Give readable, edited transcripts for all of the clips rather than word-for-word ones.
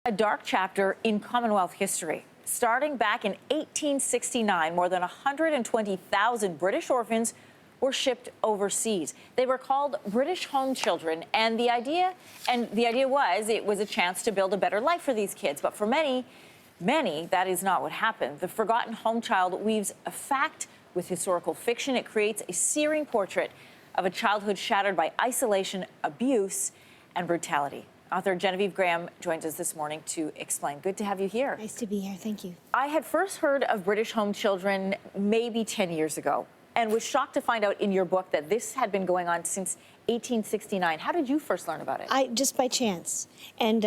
A dark chapter in Commonwealth history. Starting back in 1869, more than 120,000 British orphans were shipped overseas. They were called British home children, and the idea was it was a chance to build a better life for these kids. But for many, that is not what happened. The forgotten home child weaves a fact with historical fiction. It creates a searing portrait of a childhood shattered by isolation, abuse, and brutality. Author Genevieve Graham joins us this morning to explain. Good to have you here. Nice to be here. Thank you. I had first heard of British home children maybe 10 years ago and was shocked to find out in your book that this had been going on since 1869. How did you first learn about it? Just by chance. And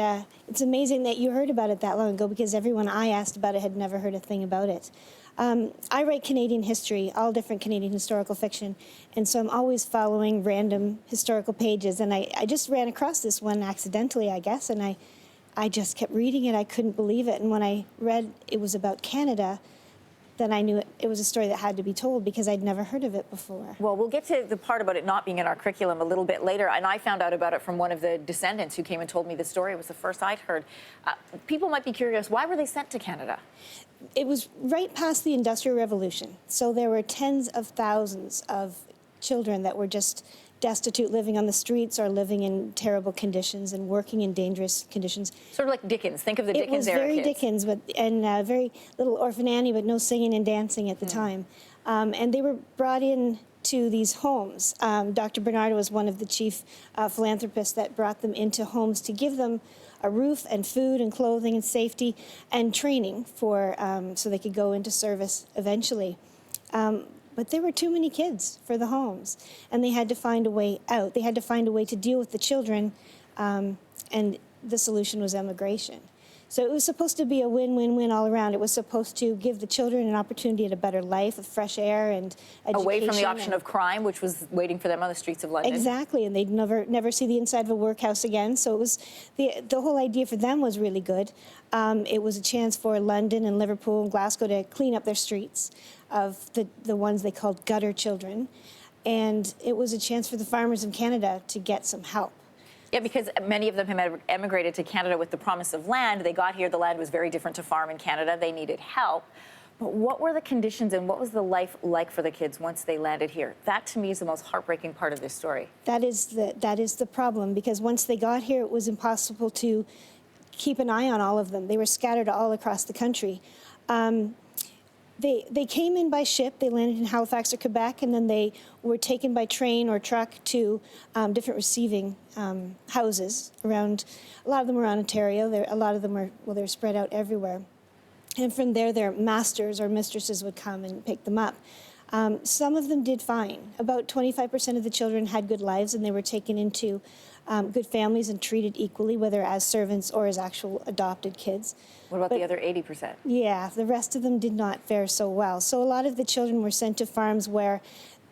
it's amazing that you heard about it that long ago, because everyone I asked about it had never heard a thing about it. I write Canadian history, all different Canadian historical fiction, and so I'm always following random historical pages, and I just ran across this one accidentally, I guess, and I just kept reading it. I couldn't believe it, and when I read it was about Canada, then I knew it was a story that had to be told, because I'd never heard of it before. Well, we'll get to the part about it not being in our curriculum a little bit later, and I found out about it from one of the descendants who came and told me the story. It was the first I'd heard. People might be curious, why were they sent to Canada? It was right past the Industrial Revolution, so there were tens of thousands of children that were just destitute, living on the streets or living in terrible conditions and working in dangerous conditions. Sort of like Dickens. Think of the Dickens era kids. It was very kids. Dickens, and very little Orphan Annie, but no singing and dancing at the time. And they were brought in to these homes. Dr. Bernard was one of the chief philanthropists that brought them into homes to give them a roof and food and clothing and safety and training for so they could go into service eventually. But there were too many kids for the homes, and they had to find a way out. They had to find a way to deal with the children, and the solution was emigration. So it was supposed to be a win-win-win all around. It was supposed to give the children an opportunity at a better life, with fresh air and education. Away from the option of crime, which was waiting for them on the streets of London. Exactly, and they'd never see the inside of a workhouse again. So it was the whole idea for them was really good. It was a chance for London and Liverpool and Glasgow to clean up their streets of the ones they called gutter children. And it was a chance for the farmers in Canada to get some help. Yeah, because many of them had emigrated to Canada with the promise of land. They got here, the land was very different to farm in Canada. They needed help. But what were the conditions and what was the life like for the kids once they landed here? That, to me, is the most heartbreaking part of this story. That is the problem, because once they got here, it was impossible to keep an eye on all of them. They were scattered all across the country. They came in by ship. They landed in Halifax or Quebec, and then they were taken by train or truck to different receiving houses around. A lot of them were around Ontario. A lot of them were, well, they were spread out everywhere. And from there, their masters or mistresses would come and pick them up. Some of them did fine. About 25% of the children had good lives, and they were taken into good families and treated equally, whether as servants or as actual adopted kids. What about the other 80%? Yeah, the rest of them did not fare so well. So a lot of the children were sent to farms where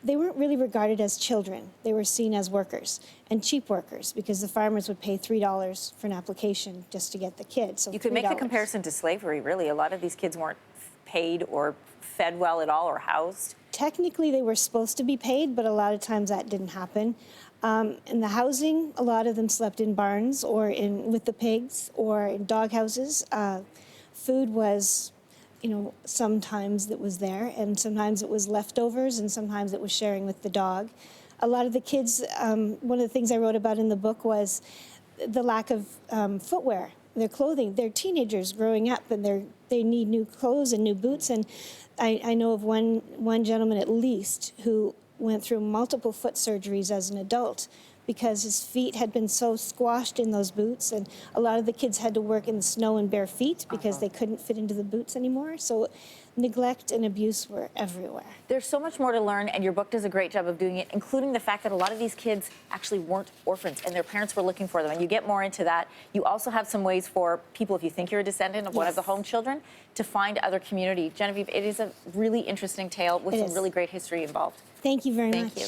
they weren't really regarded as children. They were seen as workers, and cheap workers, because the farmers would pay $3 for an application just to get the kid. So you could make the comparison to slavery, really. A lot of these kids weren't paid or fed well at all or housed. Technically, they were supposed to be paid, but a lot of times that didn't happen. In the housing, a lot of them slept in barns or with the pigs or in dog houses. Food was, sometimes it was there, and sometimes it was leftovers, and sometimes it was sharing with the dog. A lot of the kids, one of the things I wrote about in the book was the lack of footwear, their clothing. They're teenagers growing up, and they need new clothes and new boots. And I know of one gentleman at least who went through multiple foot surgeries as an adult because his feet had been so squashed in those boots, and a lot of the kids had to work in the snow in bare feet because they couldn't fit into the boots anymore. So neglect and abuse were everywhere. There's so much more to learn, and your book does a great job of doing it, including the fact that a lot of these kids actually weren't orphans and their parents were looking for them, and you get more into that. You also have some ways for people, if you think you're a descendant of one of the home children, to find other community. Genevieve, it is a really interesting tale with some really great history involved. Thank you very much. Thank you.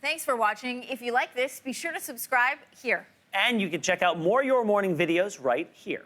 Thanks for watching. If you like this, be sure to subscribe here. And you can check out more Your Morning videos right here.